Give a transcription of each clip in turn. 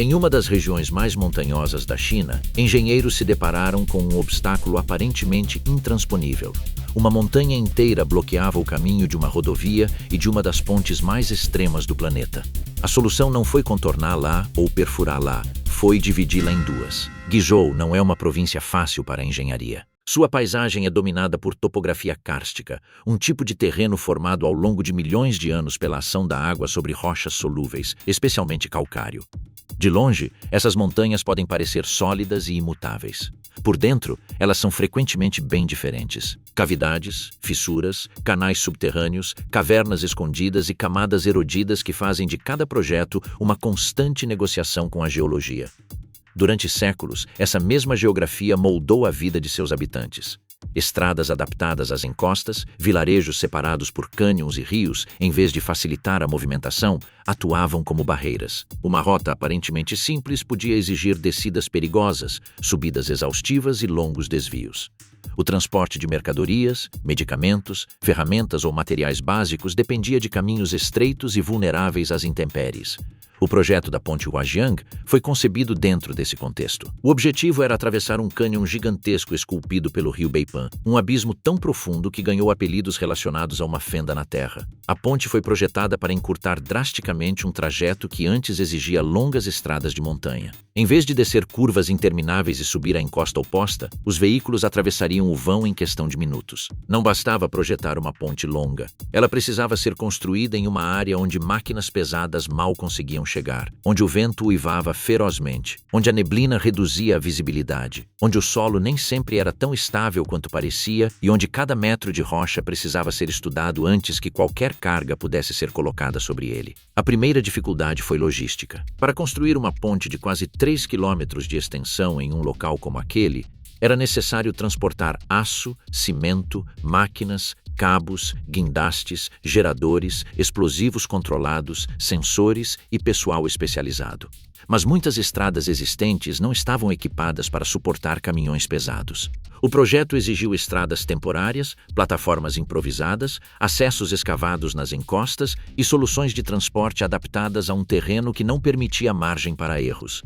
Em uma das regiões mais montanhosas da China, engenheiros se depararam com um obstáculo aparentemente intransponível. Uma montanha inteira bloqueava o caminho de uma rodovia e de uma das pontes mais extremas do planeta. A solução não foi contorná-la ou perfurá-la, foi dividi-la em duas. Guizhou não é uma província fácil para a engenharia. Sua paisagem é dominada por topografia kárstica, um tipo de terreno formado ao longo de milhões de anos pela ação da água sobre rochas solúveis, especialmente calcário. De longe, essas montanhas podem parecer sólidas e imutáveis. Por dentro, elas são frequentemente bem diferentes. Cavidades, fissuras, canais subterrâneos, cavernas escondidas e camadas erodidas que fazem de cada projeto uma constante negociação com a geologia. Durante séculos, essa mesma geografia moldou a vida de seus habitantes. Estradas adaptadas às encostas, vilarejos separados por cânions e rios, em vez de facilitar a movimentação, atuavam como barreiras. Uma rota aparentemente simples podia exigir descidas perigosas, subidas exaustivas e longos desvios. O transporte de mercadorias, medicamentos, ferramentas ou materiais básicos dependia de caminhos estreitos e vulneráveis às intempéries. O projeto da Ponte Huajiang foi concebido dentro desse contexto. O objetivo era atravessar um cânion gigantesco esculpido pelo rio Beipan, um abismo tão profundo que ganhou apelidos relacionados a uma fenda na terra. A ponte foi projetada para encurtar drasticamente um trajeto que antes exigia longas estradas de montanha. Em vez de descer curvas intermináveis e subir a encosta oposta, os veículos atravessariam o vão em questão de minutos. Não bastava projetar uma ponte longa. Ela precisava ser construída em uma área onde máquinas pesadas mal conseguiam chegar, onde o vento uivava ferozmente, onde a neblina reduzia a visibilidade, onde o solo nem sempre era tão estável quanto parecia e onde cada metro de rocha precisava ser estudado antes que qualquer carga pudesse ser colocada sobre ele. A primeira dificuldade foi logística. Para construir uma ponte de quase 3 quilômetros de extensão em um local como aquele, era necessário transportar aço, cimento, máquinas, cabos, guindastes, geradores, explosivos controlados, sensores e pessoal especializado. Mas muitas estradas existentes não estavam equipadas para suportar caminhões pesados. O projeto exigiu estradas temporárias, plataformas improvisadas, acessos escavados nas encostas e soluções de transporte adaptadas a um terreno que não permitia margem para erros.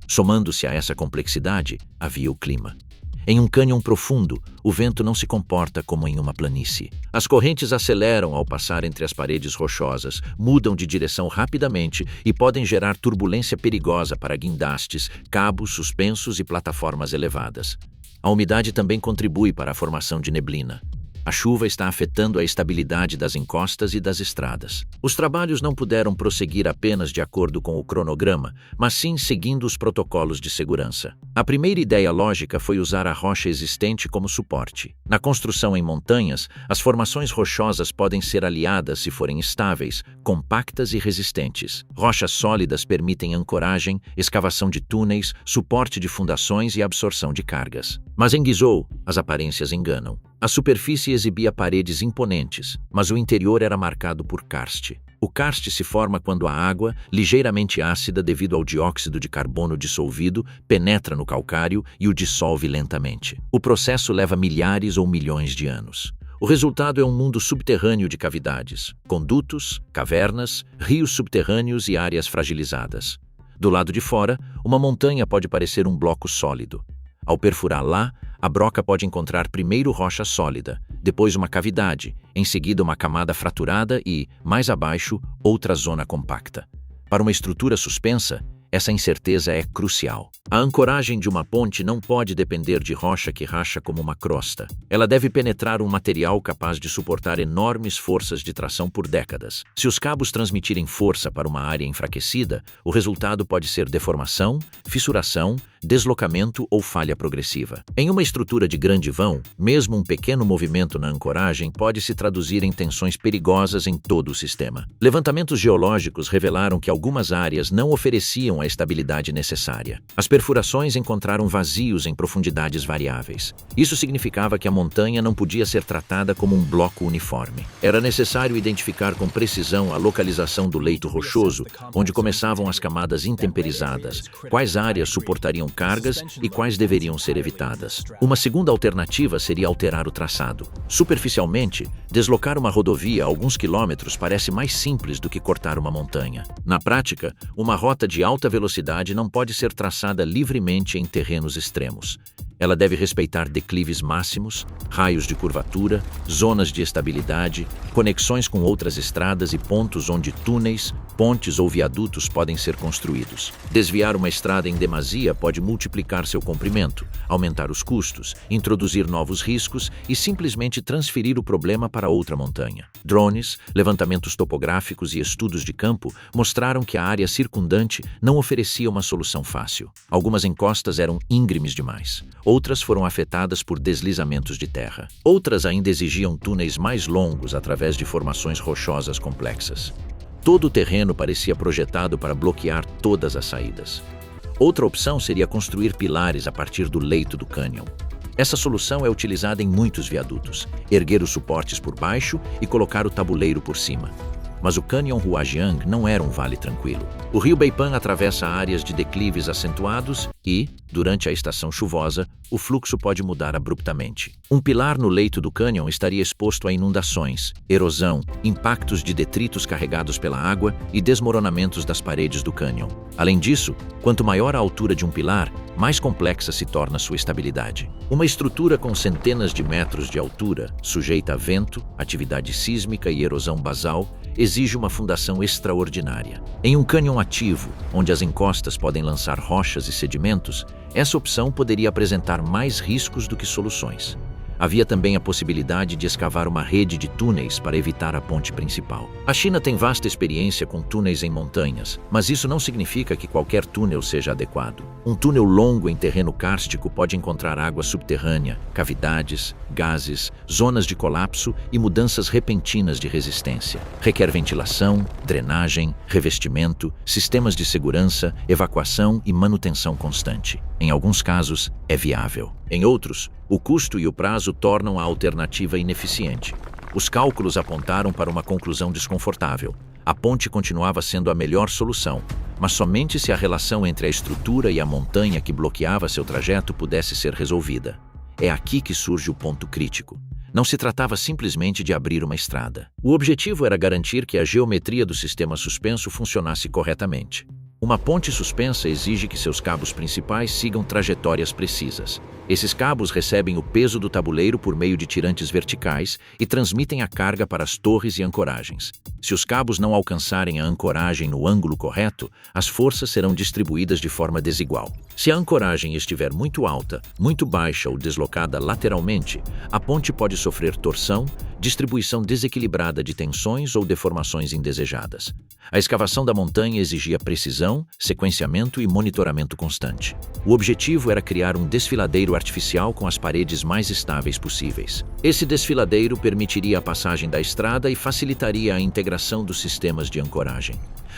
Somando-se a essa complexidade, havia o clima. Em um cânion profundo, o vento não se comporta como em uma planície. As correntes aceleram ao passar entre as paredes rochosas, mudam de direção rapidamente e podem gerar turbulência perigosa para guindastes, cabos suspensos e plataformas elevadas. A umidade também contribui para a formação de neblina. A chuva está afetando a estabilidade das encostas e das estradas. Os trabalhos não puderam prosseguir apenas de acordo com o cronograma, mas sim seguindo os protocolos de segurança. A primeira ideia lógica foi usar a rocha existente como suporte. Na construção em montanhas, as formações rochosas podem ser aliadas se forem estáveis, compactas e resistentes. Rochas sólidas permitem ancoragem, escavação de túneis, suporte de fundações e absorção de cargas. Mas em Guizhou, as aparências enganam. A superfície exibia paredes imponentes, mas o interior era marcado por karst. O karst se forma quando a água, ligeiramente ácida devido ao dióxido de carbono dissolvido, penetra no calcário e o dissolve lentamente. O processo leva milhares ou milhões de anos. O resultado é um mundo subterrâneo de cavidades, condutos, cavernas, rios subterrâneos e áreas fragilizadas. Do lado de fora, uma montanha pode parecer um bloco sólido. Ao perfurá-la, a broca pode encontrar primeiro rocha sólida, depois uma cavidade, em seguida uma camada fraturada e, mais abaixo, outra zona compacta. Para uma estrutura suspensa, essa incerteza é crucial. A ancoragem de uma ponte não pode depender de rocha que racha como uma crosta. Ela deve penetrar um material capaz de suportar enormes forças de tração por décadas. Se os cabos transmitirem força para uma área enfraquecida, o resultado pode ser deformação, fissuração, deslocamento ou falha progressiva. Em uma estrutura de grande vão, mesmo um pequeno movimento na ancoragem pode se traduzir em tensões perigosas em todo o sistema. Levantamentos geológicos revelaram que algumas áreas não ofereciam a estabilidade necessária. As perfurações encontraram vazios em profundidades variáveis. Isso significava que a montanha não podia ser tratada como um bloco uniforme. Era necessário identificar com precisão a localização do leito rochoso, onde começavam as camadas intemperizadas, quais áreas suportariam cargas e quais deveriam ser evitadas. Uma segunda alternativa seria alterar o traçado. Superficialmente, deslocar uma rodovia a alguns quilômetros parece mais simples do que cortar uma montanha. Na prática, uma rota de alta velocidade não pode ser traçada livremente em terrenos extremos. Ela deve respeitar declives máximos, raios de curvatura, zonas de estabilidade, conexões com outras estradas e pontos onde túneis, pontes ou viadutos podem ser construídos. Desviar uma estrada em demasia pode multiplicar seu comprimento, aumentar os custos, introduzir novos riscos e simplesmente transferir o problema para outra montanha. Drones, levantamentos topográficos e estudos de campo mostraram que a área circundante não oferecia uma solução fácil. Algumas encostas eram íngremes demais. Outras foram afetadas por deslizamentos de terra. Outras ainda exigiam túneis mais longos através de formações rochosas complexas. Todo o terreno parecia projetado para bloquear todas as saídas. Outra opção seria construir pilares a partir do leito do cânion. Essa solução é utilizada em muitos viadutos: erguer os suportes por baixo e colocar o tabuleiro por cima. Mas o Cânion Huajiang não era um vale tranquilo. O rio Beipan atravessa áreas de declives acentuados e, durante a estação chuvosa, o fluxo pode mudar abruptamente. Um pilar no leito do cânion estaria exposto a inundações, erosão, impactos de detritos carregados pela água e desmoronamentos das paredes do cânion. Além disso, quanto maior a altura de um pilar, mais complexa se torna sua estabilidade. Uma estrutura com centenas de metros de altura, sujeita a vento, atividade sísmica e erosão basal, exige uma fundação extraordinária. Em um cânion ativo, onde as encostas podem lançar rochas e sedimentos, essa opção poderia apresentar mais riscos do que soluções. Havia também a possibilidade de escavar uma rede de túneis para evitar a ponte principal. A China tem vasta experiência com túneis em montanhas, mas isso não significa que qualquer túnel seja adequado. Um túnel longo em terreno kárstico pode encontrar água subterrânea, cavidades, gases, zonas de colapso e mudanças repentinas de resistência. Requer ventilação, drenagem, revestimento, sistemas de segurança, evacuação e manutenção constante. Em alguns casos, é viável. Em outros, o custo e o prazo tornam a alternativa ineficiente. Os cálculos apontaram para uma conclusão desconfortável. A ponte continuava sendo a melhor solução, mas somente se a relação entre a estrutura e a montanha que bloqueava seu trajeto pudesse ser resolvida. É aqui que surge o ponto crítico. Não se tratava simplesmente de abrir uma estrada. O objetivo era garantir que a geometria do sistema suspenso funcionasse corretamente. Uma ponte suspensa exige que seus cabos principais sigam trajetórias precisas. Esses cabos recebem o peso do tabuleiro por meio de tirantes verticais e transmitem a carga para as torres e ancoragens. Se os cabos não alcançarem a ancoragem no ângulo correto, as forças serão distribuídas de forma desigual. Se a ancoragem estiver muito alta, muito baixa ou deslocada lateralmente, a ponte pode sofrer torção, distribuição desequilibrada de tensões ou deformações indesejadas. A escavação da montanha exigia precisão, sequenciamento e monitoramento constante. O objetivo era criar um desfiladeiro artificial com as paredes mais estáveis possíveis. Esse desfiladeiro permitiria a passagem da estrada e facilitaria a integração dos sistemas de ancoragem.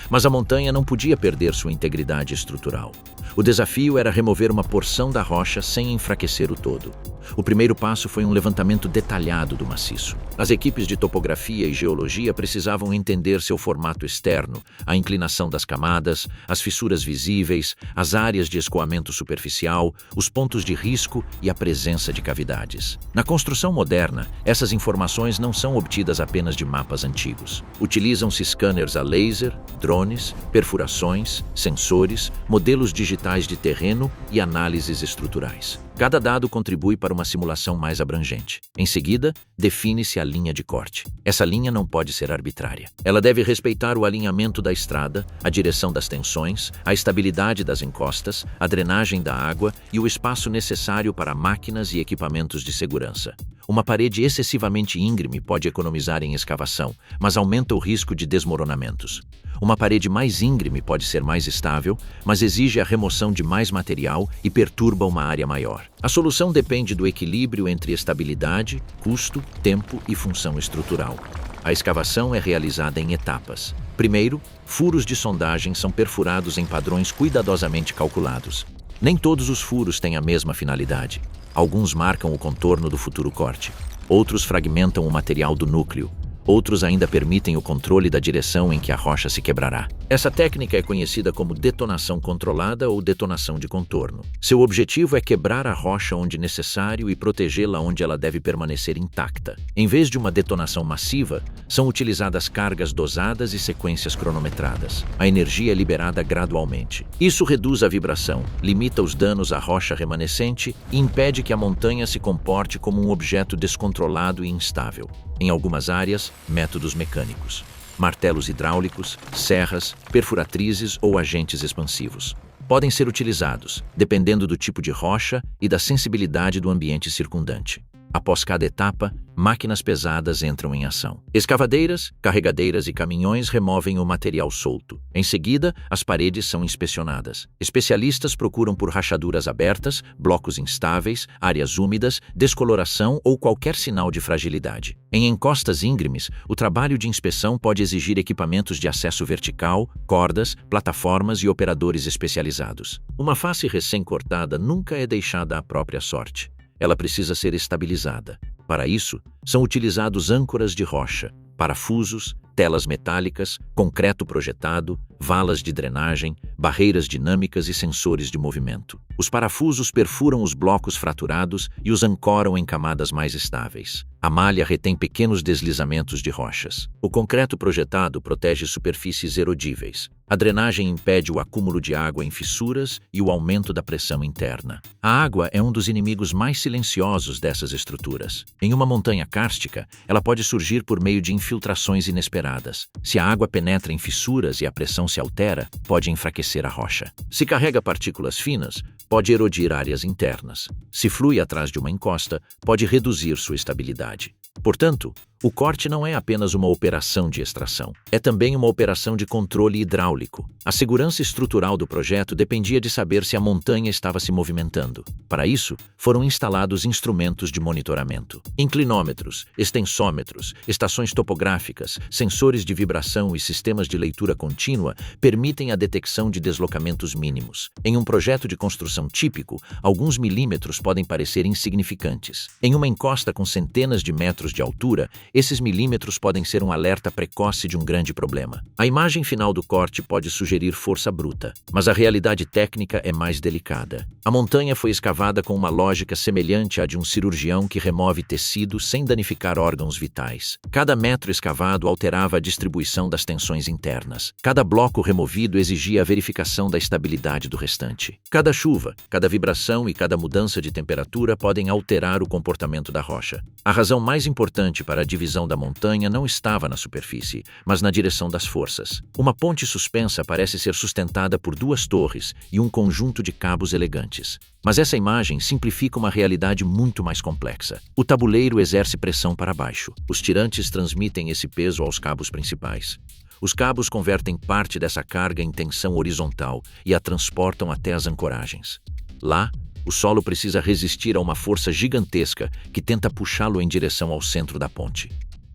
Mas a montanha não podia perder sua integridade estrutural. O desafio era remover uma porção da rocha sem enfraquecer o todo. O primeiro passo foi um levantamento detalhado do maciço. As equipes de topografia e geologia precisavam entender seu formato externo, a inclinação das camadas, as fissuras visíveis, as áreas de escoamento superficial, os pontos de risco e a presença de cavidades. Na construção moderna, essas informações não são obtidas apenas de mapas antigos. Utilizam-se scanners a laser, drones, perfurações, sensores, modelos digitais de terreno e análises estruturais. Cada dado contribui para uma simulação mais abrangente. Em seguida, define-se a linha de corte. Essa linha não pode ser arbitrária. Ela deve respeitar o alinhamento da estrada, a direção das tensões, a estabilidade das encostas, a drenagem da água e o espaço necessário para máquinas e equipamentos de segurança. Uma parede excessivamente íngreme pode economizar em escavação, mas aumenta o risco de desmoronamentos. Uma parede mais íngreme pode ser mais estável, mas exige a remoção de mais material e perturba uma área maior. A solução depende do equilíbrio entre estabilidade, custo, tempo e função estrutural. A escavação é realizada em etapas. Primeiro, furos de sondagem são perfurados em padrões cuidadosamente calculados. Nem todos os furos têm a mesma finalidade. Alguns marcam o contorno do futuro corte. Outros fragmentam o material do núcleo. Outros ainda permitem o controle da direção em que a rocha se quebrará. Essa técnica é conhecida como detonação controlada ou detonação de contorno. Seu objetivo é quebrar a rocha onde necessário e protegê-la onde ela deve permanecer intacta. Em vez de uma detonação massiva, são utilizadas cargas dosadas e sequências cronometradas. A energia é liberada gradualmente. Isso reduz a vibração, limita os danos à rocha remanescente e impede que a montanha se comporte como um objeto descontrolado e instável. Em algumas áreas, métodos mecânicos. Martelos hidráulicos, serras, perfuratrizes ou agentes expansivos. Podem ser utilizados, dependendo do tipo de rocha e da sensibilidade do ambiente circundante. Após cada etapa, máquinas pesadas entram em ação. Escavadeiras, carregadeiras e caminhões removem o material solto. Em seguida, as paredes são inspecionadas. Especialistas procuram por rachaduras abertas, blocos instáveis, áreas úmidas, descoloração ou qualquer sinal de fragilidade. Em encostas íngremes, o trabalho de inspeção pode exigir equipamentos de acesso vertical, cordas, plataformas e operadores especializados. Uma face recém-cortada nunca é deixada à própria sorte. Ela precisa ser estabilizada. Para isso, são utilizados âncoras de rocha, parafusos, telas metálicas, concreto projetado, valas de drenagem, barreiras dinâmicas e sensores de movimento. Os parafusos perfuram os blocos fraturados e os ancoram em camadas mais estáveis. A malha retém pequenos deslizamentos de rochas. O concreto projetado protege superfícies erodíveis. A drenagem impede o acúmulo de água em fissuras e o aumento da pressão interna. A água é um dos inimigos mais silenciosos dessas estruturas. Em uma montanha kárstica, ela pode surgir por meio de infiltrações inesperadas. Se a água penetra em fissuras e a pressão se altera, pode enfraquecer a rocha. Se carrega partículas finas, pode erodir áreas internas. Se flui atrás de uma encosta, pode reduzir sua estabilidade. Portanto, o corte não é apenas uma operação de extração, é também uma operação de controle hidráulico. A segurança estrutural do projeto dependia de saber se a montanha estava se movimentando. Para isso, foram instalados instrumentos de monitoramento. Inclinômetros, extensômetros, estações topográficas, sensores de vibração e sistemas de leitura contínua permitem a detecção de deslocamentos mínimos. Em um projeto de construção típico, alguns milímetros podem parecer insignificantes. Em uma encosta com centenas de metros de altura, esses milímetros podem ser um alerta precoce de um grande problema. A imagem final do corte pode sugerir força bruta, mas a realidade técnica é mais delicada. A montanha foi escavada com uma lógica semelhante à de um cirurgião que remove tecido sem danificar órgãos vitais. Cada metro escavado alterava a distribuição das tensões internas. Cada bloco removido exigia a verificação da estabilidade do restante. Cada chuva, cada vibração e cada mudança de temperatura podem alterar o comportamento da rocha. A razão mais importante para a divisão da montanha não estava na superfície, mas na direção das forças. Uma ponte suspensa parece ser sustentada por duas torres e um conjunto de cabos elegantes. Mas essa imagem simplifica uma realidade muito mais complexa. O tabuleiro exerce pressão para baixo. Os tirantes transmitem esse peso aos cabos principais. Os cabos convertem parte dessa carga em tensão horizontal e a transportam até as ancoragens. Lá, o solo precisa resistir a uma força gigantesca que tenta puxá-lo em direção ao centro da ponte.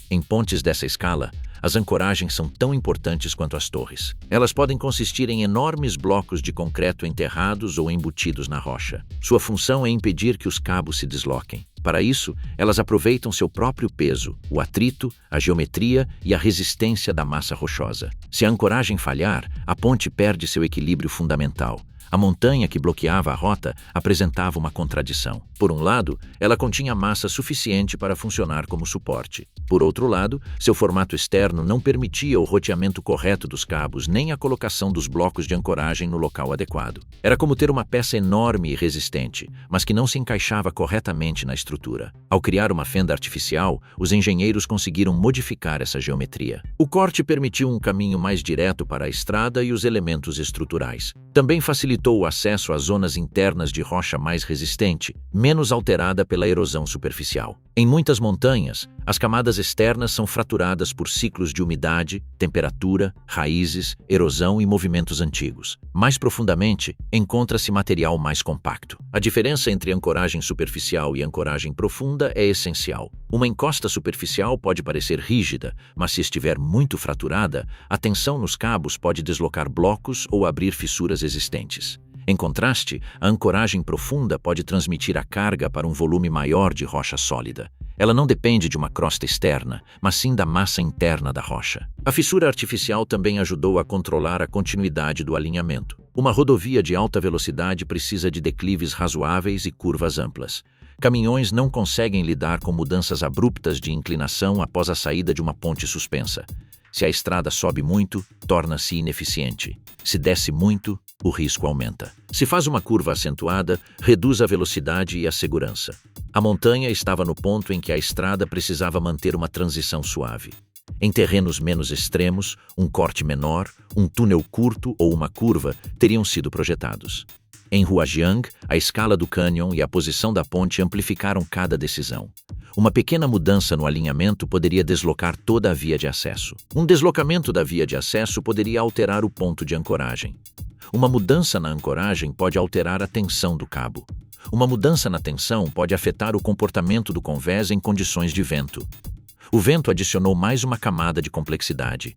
Em pontes dessa escala, as ancoragens são tão importantes quanto as torres. Elas podem consistir em enormes blocos de concreto enterrados ou embutidos na rocha. Sua função é impedir que os cabos se desloquem. Para isso, elas aproveitam seu próprio peso, o atrito, a geometria e a resistência da massa rochosa. Se a ancoragem falhar, a ponte perde seu equilíbrio fundamental. A montanha que bloqueava a rota apresentava uma contradição. Por um lado, ela continha massa suficiente para funcionar como suporte. Por outro lado, seu formato externo não permitia o roteamento correto dos cabos nem a colocação dos blocos de ancoragem no local adequado. Era como ter uma peça enorme e resistente, mas que não se encaixava corretamente na estrutura. Ao criar uma fenda artificial, os engenheiros conseguiram modificar essa geometria. O corte permitiu um caminho mais direto para a estrada e os elementos estruturais. Também facilitou o acesso às zonas internas de rocha mais resistente, menos alterada pela erosão superficial. Em muitas montanhas, as camadas externas são fraturadas por ciclos de umidade, temperatura, raízes, erosão e movimentos antigos. Mais profundamente, encontra-se material mais compacto. A diferença entre ancoragem superficial e ancoragem profunda é essencial. Uma encosta superficial pode parecer rígida, mas se estiver muito fraturada, a tensão nos cabos pode deslocar blocos ou abrir fissuras existentes. Em contraste, a ancoragem profunda pode transmitir a carga para um volume maior de rocha sólida. Ela não depende de uma crosta externa, mas sim da massa interna da rocha. A fissura artificial também ajudou a controlar a continuidade do alinhamento. Uma rodovia de alta velocidade precisa de declives razoáveis e curvas amplas. Caminhões não conseguem lidar com mudanças abruptas de inclinação após a saída de uma ponte suspensa. Se a estrada sobe muito, torna-se ineficiente. Se desce muito, o risco aumenta. Se faz uma curva acentuada, reduz a velocidade e a segurança. A montanha estava no ponto em que a estrada precisava manter uma transição suave. Em terrenos menos extremos, um corte menor, um túnel curto ou uma curva teriam sido projetados. Em Huajiang, a escala do cânion e a posição da ponte amplificaram cada decisão. Uma pequena mudança no alinhamento poderia deslocar toda a via de acesso. Um deslocamento da via de acesso poderia alterar o ponto de ancoragem. Uma mudança na ancoragem pode alterar a tensão do cabo. Uma mudança na tensão pode afetar o comportamento do convés em condições de vento. O vento adicionou mais uma camada de complexidade.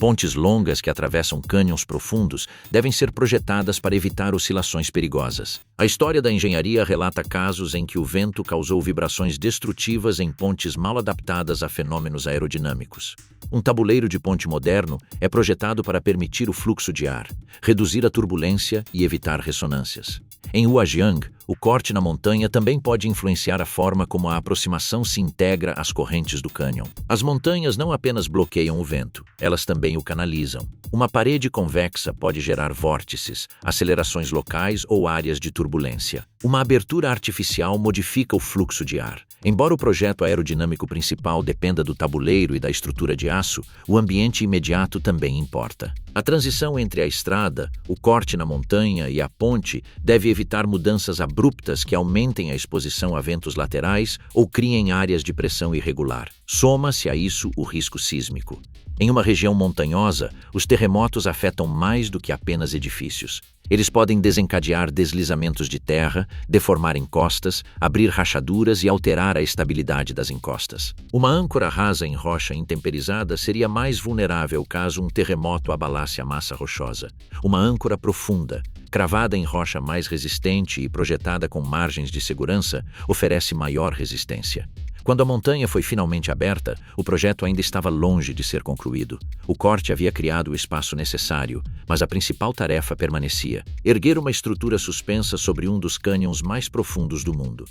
Pontes longas que atravessam cânions profundos devem ser projetadas para evitar oscilações perigosas. A história da engenharia relata casos em que o vento causou vibrações destrutivas em pontes mal adaptadas a fenômenos aerodinâmicos. Um tabuleiro de ponte moderno é projetado para permitir o fluxo de ar, reduzir a turbulência e evitar ressonâncias. Em Huajiang, o corte na montanha também pode influenciar a forma como a aproximação se integra às correntes do cânion. As montanhas não apenas bloqueiam o vento, elas também o canalizam. Uma parede convexa pode gerar vórtices, acelerações locais ou áreas de turbulência. Uma abertura artificial modifica o fluxo de ar. Embora o projeto aerodinâmico principal dependa do tabuleiro e da estrutura de aço, o ambiente imediato também importa. A transição entre a estrada, o corte na montanha e a ponte deve evitar mudanças abruptas que aumentem a exposição a ventos laterais ou criem áreas de pressão irregular. Soma-se a isso o risco sísmico. Em uma região montanhosa, os terremotos afetam mais do que apenas edifícios. Eles podem desencadear deslizamentos de terra, deformar encostas, abrir rachaduras e alterar a estabilidade das encostas. Uma âncora rasa em rocha intemperizada seria mais vulnerável caso um terremoto abalasse a massa rochosa. Uma âncora profunda, cravada em rocha mais resistente e projetada com margens de segurança, oferece maior resistência. Quando a montanha foi finalmente aberta, o projeto ainda estava longe de ser concluído. O corte havia criado o espaço necessário, mas a principal tarefa permanecia: erguer uma estrutura suspensa sobre um dos cânions mais profundos do mundo.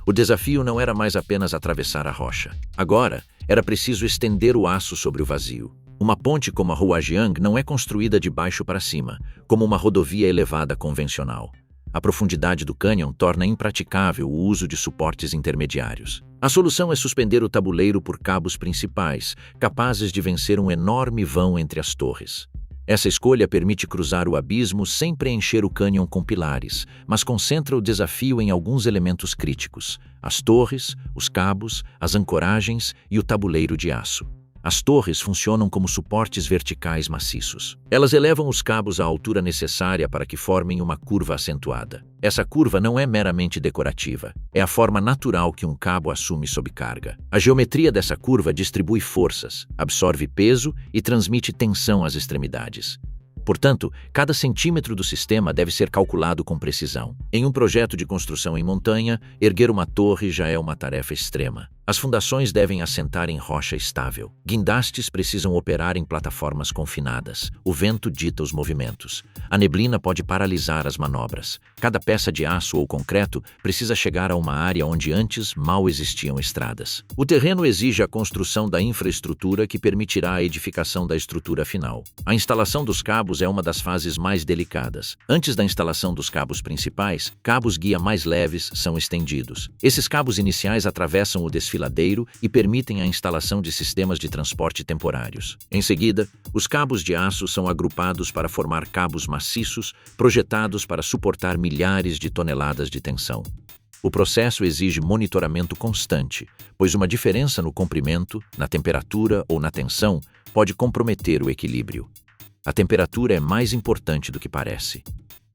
O desafio não era mais apenas atravessar a rocha. Agora, era preciso estender o aço sobre o vazio. Uma ponte como a Huajiang não é construída de baixo para cima, como uma rodovia elevada convencional. A profundidade do cânion torna impraticável o uso de suportes intermediários. A solução é suspender o tabuleiro por cabos principais, capazes de vencer um enorme vão entre as torres. Essa escolha permite cruzar o abismo sem preencher o cânion com pilares, mas concentra o desafio em alguns elementos críticos: as torres, os cabos, as ancoragens e o tabuleiro de aço. As torres funcionam como suportes verticais maciços. Elas elevam os cabos à altura necessária para que formem uma curva acentuada. Essa curva não é meramente decorativa, é a forma natural que um cabo assume sob carga. A geometria dessa curva distribui forças, absorve peso e transmite tensão às extremidades. Portanto, cada centímetro do sistema deve ser calculado com precisão. Em um projeto de construção em montanha, erguer uma torre já é uma tarefa extrema. As fundações devem assentar em rocha estável. Guindastes precisam operar em plataformas confinadas. O vento dita os movimentos. A neblina pode paralisar as manobras. Cada peça de aço ou concreto precisa chegar a uma área onde antes mal existiam estradas. O terreno exige a construção da infraestrutura que permitirá a edificação da estrutura final. A instalação dos cabos é uma das fases mais delicadas. Antes da instalação dos cabos principais, cabos guia mais leves são estendidos. Esses cabos iniciais atravessam o desfiladeiro e permitem a instalação de sistemas de transporte temporários. Em seguida, os cabos de aço são agrupados para formar cabos maciços, projetados para suportar milhares de toneladas de tensão. O processo exige monitoramento constante, pois uma diferença no comprimento, na temperatura ou na tensão pode comprometer o equilíbrio. A temperatura é mais importante do que parece.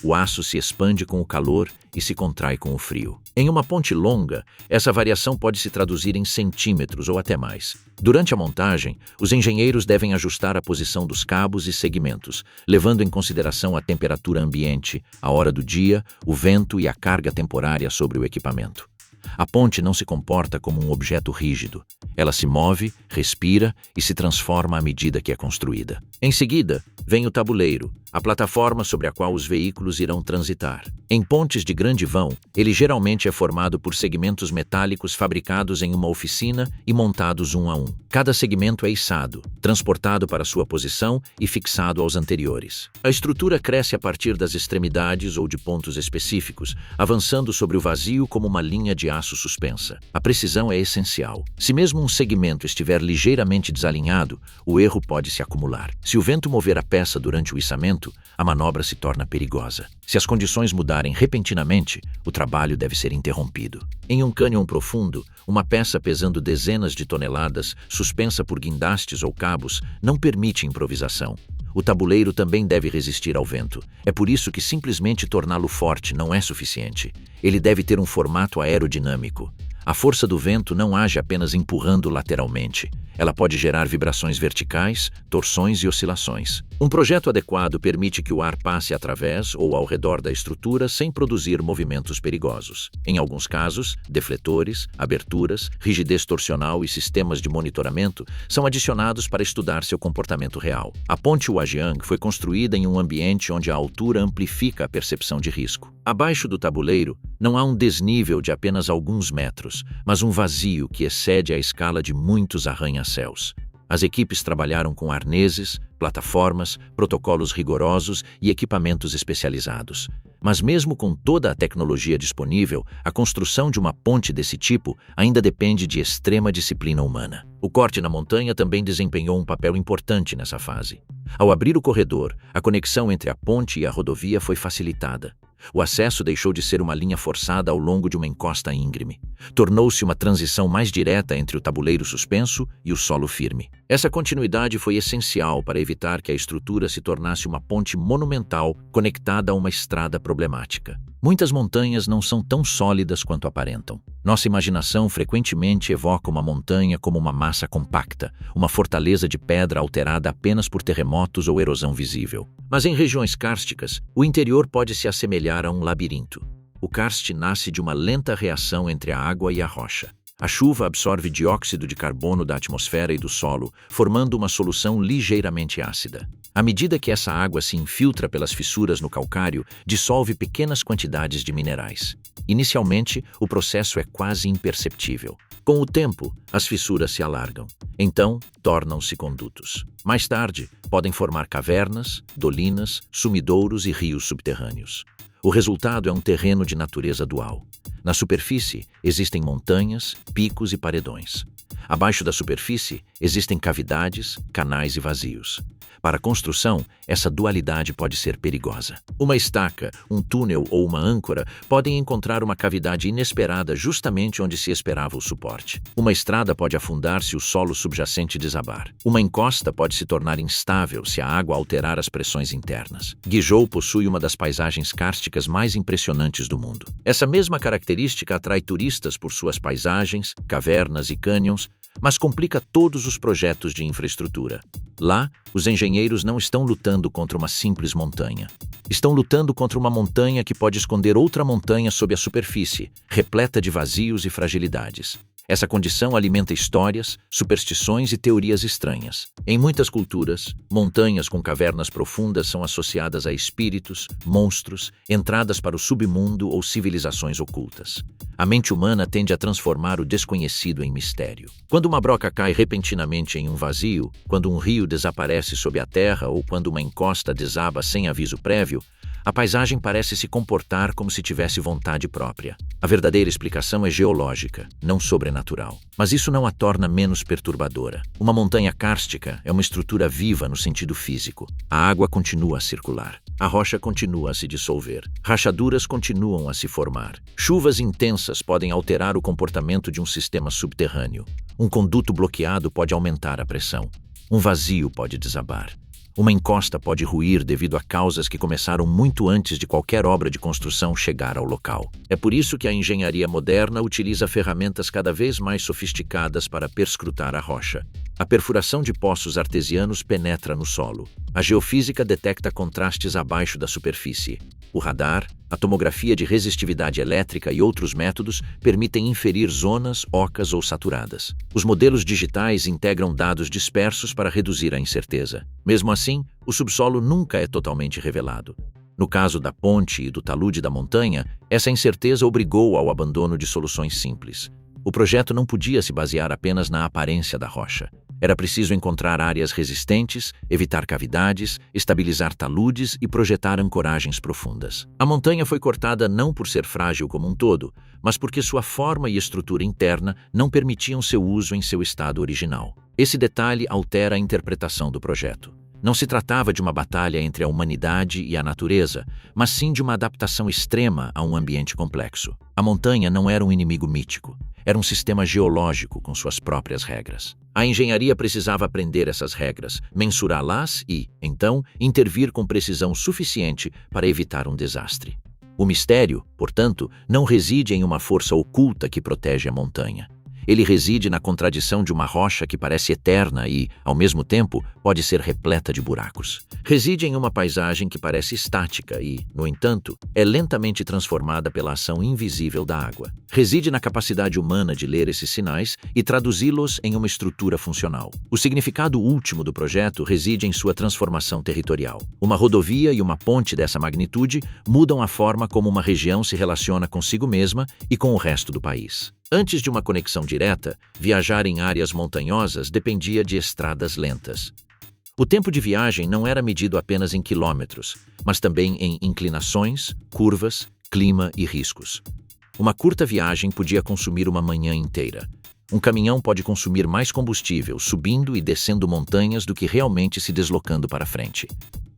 O aço se expande com o calor e se contrai com o frio. Em uma ponte longa, essa variação pode se traduzir em centímetros ou até mais. Durante a montagem, os engenheiros devem ajustar a posição dos cabos e segmentos, levando em consideração a temperatura ambiente, a hora do dia, o vento e a carga temporária sobre o equipamento. A ponte não se comporta como um objeto rígido. Ela se move, respira e se transforma à medida que é construída. Em seguida, vem o tabuleiro, a plataforma sobre a qual os veículos irão transitar. Em pontes de grande vão, ele geralmente é formado por segmentos metálicos fabricados em uma oficina e montados um a um. Cada segmento é içado, transportado para sua posição e fixado aos anteriores. A estrutura cresce a partir das extremidades ou de pontos específicos, avançando sobre o vazio como uma linha de aço suspensa. A precisão é essencial. Se mesmo um segmento estiver ligeiramente desalinhado, o erro pode se acumular. Se o vento mover a peça durante o içamento, a manobra se torna perigosa. Se as condições mudarem repentinamente, o trabalho deve ser interrompido. Em um cânion profundo, uma peça pesando dezenas de toneladas, suspensa por guindastes ou cabos, não permite improvisação. O tabuleiro também deve resistir ao vento. É por isso que simplesmente torná-lo forte não é suficiente. Ele deve ter um formato aerodinâmico. A força do vento não age apenas empurrando lateralmente. Ela pode gerar vibrações verticais, torções e oscilações. Um projeto adequado permite que o ar passe através ou ao redor da estrutura sem produzir movimentos perigosos. Em alguns casos, defletores, aberturas, rigidez torsional e sistemas de monitoramento são adicionados para estudar seu comportamento real. A ponte Huajiang foi construída em um ambiente onde a altura amplifica a percepção de risco. Abaixo do tabuleiro, não há um desnível de apenas alguns metros, mas um vazio que excede a escala de muitos arranha-céus. As equipes trabalharam com arneses, plataformas, protocolos rigorosos e equipamentos especializados. Mas mesmo com toda a tecnologia disponível, a construção de uma ponte desse tipo ainda depende de extrema disciplina humana. O corte na montanha também desempenhou um papel importante nessa fase. Ao abrir o corredor, a conexão entre a ponte e a rodovia foi facilitada. O acesso deixou de ser uma linha forçada ao longo de uma encosta íngreme. Tornou-se uma transição mais direta entre o tabuleiro suspenso e o solo firme. Essa continuidade foi essencial para evitar que a estrutura se tornasse uma ponte monumental conectada a uma estrada problemática. Muitas montanhas não são tão sólidas quanto aparentam. Nossa imaginação frequentemente evoca uma montanha como uma massa compacta, uma fortaleza de pedra alterada apenas por terremotos ou erosão visível. Mas em regiões kársticas, o interior pode se assemelhar a um labirinto. O karst nasce de uma lenta reação entre a água e a rocha. A chuva absorve dióxido de carbono da atmosfera e do solo, formando uma solução ligeiramente ácida. À medida que essa água se infiltra pelas fissuras no calcário, dissolve pequenas quantidades de minerais. Inicialmente, o processo é quase imperceptível. Com o tempo, as fissuras se alargam. Então, tornam-se condutos. Mais tarde, podem formar cavernas, dolinas, sumidouros e rios subterrâneos. O resultado é um terreno de natureza dual. Na superfície, existem montanhas, picos e paredões. Abaixo da superfície, existem cavidades, canais e vazios. Para a construção, essa dualidade pode ser perigosa. Uma estaca, um túnel ou uma âncora podem encontrar uma cavidade inesperada justamente onde se esperava o suporte. Uma estrada pode afundar se o solo subjacente desabar. Uma encosta pode se tornar instável se a água alterar as pressões internas. Guizhou possui uma das paisagens kársticas mais impressionantes do mundo. Essa mesma característica atrai turistas por suas paisagens, cavernas e cânions, mas complica todos os projetos de infraestrutura. Lá, os engenheiros não estão lutando contra uma simples montanha. Estão lutando contra uma montanha que pode esconder outra montanha sob a superfície, repleta de vazios e fragilidades. Essa condição alimenta histórias, superstições e teorias estranhas. Em muitas culturas, montanhas com cavernas profundas são associadas a espíritos, monstros, entradas para o submundo ou civilizações ocultas. A mente humana tende a transformar o desconhecido em mistério. Quando uma broca cai repentinamente em um vazio, quando um rio desaparece sob a terra ou quando uma encosta desaba sem aviso prévio, a paisagem parece se comportar como se tivesse vontade própria. A verdadeira explicação é geológica, não sobrenatural. Mas isso não a torna menos perturbadora. Uma montanha kárstica é uma estrutura viva no sentido físico. A água continua a circular. A rocha continua a se dissolver. Rachaduras continuam a se formar. Chuvas intensas podem alterar o comportamento de um sistema subterrâneo. Um conduto bloqueado pode aumentar a pressão. Um vazio pode desabar. Uma encosta pode ruir devido a causas que começaram muito antes de qualquer obra de construção chegar ao local. É por isso que a engenharia moderna utiliza ferramentas cada vez mais sofisticadas para perscrutar a rocha. A perfuração de poços artesianos penetra no solo. A geofísica detecta contrastes abaixo da superfície. O radar, a tomografia de resistividade elétrica e outros métodos permitem inferir zonas ocas ou saturadas. Os modelos digitais integram dados dispersos para reduzir a incerteza. Mesmo assim, o subsolo nunca é totalmente revelado. No caso da ponte e do talude da montanha, essa incerteza obrigou ao abandono de soluções simples. O projeto não podia se basear apenas na aparência da rocha. Era preciso encontrar áreas resistentes, evitar cavidades, estabilizar taludes e projetar ancoragens profundas. A montanha foi cortada não por ser frágil como um todo, mas porque sua forma e estrutura interna não permitiam seu uso em seu estado original. Esse detalhe altera a interpretação do projeto. Não se tratava de uma batalha entre a humanidade e a natureza, mas sim de uma adaptação extrema a um ambiente complexo. A montanha não era um inimigo mítico. Era um sistema geológico com suas próprias regras. A engenharia precisava aprender essas regras, mensurá-las e, então, intervir com precisão suficiente para evitar um desastre. O mistério, portanto, não reside em uma força oculta que protege a montanha. Ele reside na contradição de uma rocha que parece eterna e, ao mesmo tempo, pode ser repleta de buracos. Reside em uma paisagem que parece estática e, no entanto, é lentamente transformada pela ação invisível da água. Reside na capacidade humana de ler esses sinais e traduzi-los em uma estrutura funcional. O significado último do projeto reside em sua transformação territorial. Uma rodovia e uma ponte dessa magnitude mudam a forma como uma região se relaciona consigo mesma e com o resto do país. Antes de uma conexão direta, viajar em áreas montanhosas dependia de estradas lentas. O tempo de viagem não era medido apenas em quilômetros, mas também em inclinações, curvas, clima e riscos. Uma curta viagem podia consumir uma manhã inteira. Um caminhão pode consumir mais combustível subindo e descendo montanhas do que realmente se deslocando para frente.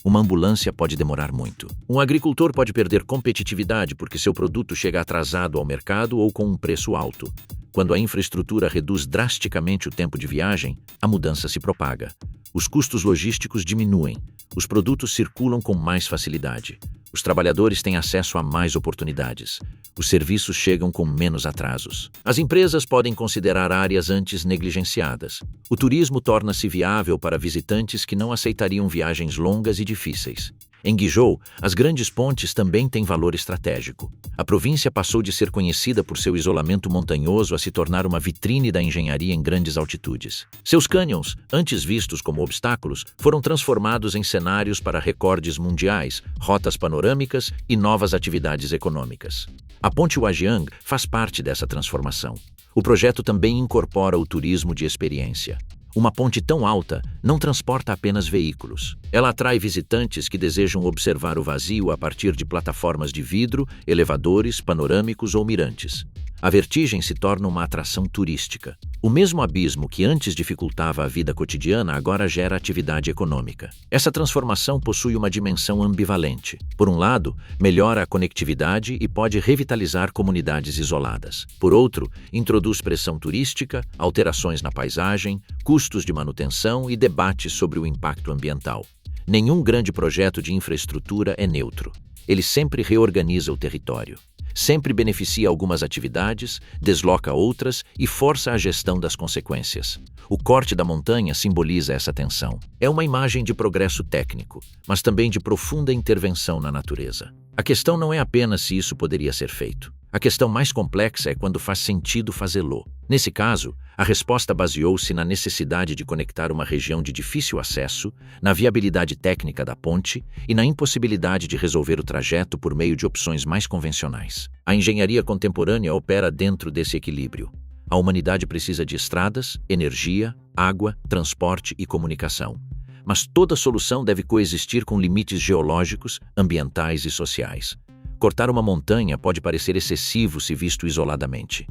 Uma ambulância pode demorar muito. Um agricultor pode perder competitividade porque seu produto chega atrasado ao mercado ou com um preço alto. Quando a infraestrutura reduz drasticamente o tempo de viagem, a mudança se propaga. Os custos logísticos diminuem. Os produtos circulam com mais facilidade. Os trabalhadores têm acesso a mais oportunidades. Os serviços chegam com menos atrasos. As empresas podem considerar áreas antes negligenciadas. O turismo torna-se viável para visitantes que não aceitariam viagens longas e difíceis. Em Guizhou, as grandes pontes também têm valor estratégico. A província passou de ser conhecida por seu isolamento montanhoso a se tornar uma vitrine da engenharia em grandes altitudes. Seus cânions, antes vistos como obstáculos, foram transformados em cenários para recordes mundiais, rotas panorâmicas e novas atividades econômicas. A Ponte Huajiang faz parte dessa transformação. O projeto também incorpora o turismo de experiência. Uma ponte tão alta não transporta apenas veículos. Ela atrai visitantes que desejam observar o vazio a partir de plataformas de vidro, elevadores, panorâmicos ou mirantes. A vertigem se torna uma atração turística. O mesmo abismo que antes dificultava a vida cotidiana agora gera atividade econômica. Essa transformação possui uma dimensão ambivalente. Por um lado, melhora a conectividade e pode revitalizar comunidades isoladas. Por outro, introduz pressão turística, alterações na paisagem, custos de manutenção e debates sobre o impacto ambiental. Nenhum grande projeto de infraestrutura é neutro. Ele sempre reorganiza o território. Sempre beneficia algumas atividades, desloca outras e força a gestão das consequências. O corte da montanha simboliza essa tensão. É uma imagem de progresso técnico, mas também de profunda intervenção na natureza. A questão não é apenas se isso poderia ser feito. A questão mais complexa é quando faz sentido fazê-lo. Nesse caso, a resposta baseou-se na necessidade de conectar uma região de difícil acesso, na viabilidade técnica da ponte e na impossibilidade de resolver o trajeto por meio de opções mais convencionais. A engenharia contemporânea opera dentro desse equilíbrio. A humanidade precisa de estradas, energia, água, transporte e comunicação. Mas toda solução deve coexistir com limites geológicos, ambientais e sociais. Cortar uma montanha pode parecer excessivo se visto isoladamente.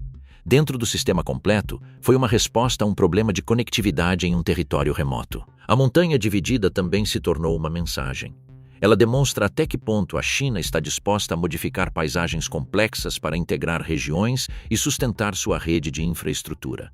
Dentro do sistema completo, foi uma resposta a um problema de conectividade em um território remoto. A montanha dividida também se tornou uma mensagem. Ela demonstra até que ponto a China está disposta a modificar paisagens complexas para integrar regiões e sustentar sua rede de infraestrutura.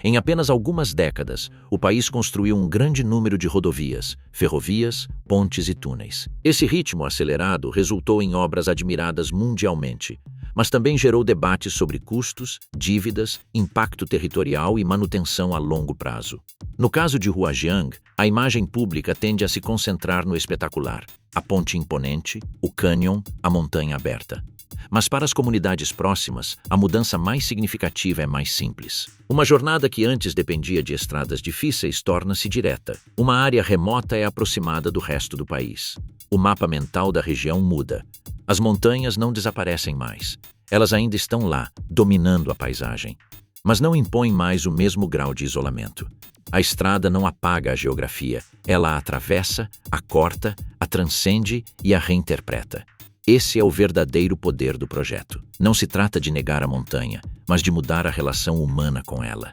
Em apenas algumas décadas, o país construiu um grande número de rodovias, ferrovias, pontes e túneis. Esse ritmo acelerado resultou em obras admiradas mundialmente, mas também gerou debates sobre custos, dívidas, impacto territorial e manutenção a longo prazo. No caso de Huajiang, a imagem pública tende a se concentrar no espetacular, a ponte imponente, o cânion, a montanha aberta. Mas para as comunidades próximas, a mudança mais significativa é mais simples. Uma jornada que antes dependia de estradas difíceis torna-se direta. Uma área remota é aproximada do resto do país. O mapa mental da região muda. As montanhas não desaparecem mais. Elas ainda estão lá, dominando a paisagem. Mas não impõem mais o mesmo grau de isolamento. A estrada não apaga a geografia. Ela a atravessa, a corta, a transcende e a reinterpreta. Esse é o verdadeiro poder do projeto. Não se trata de negar a montanha, mas de mudar a relação humana com ela.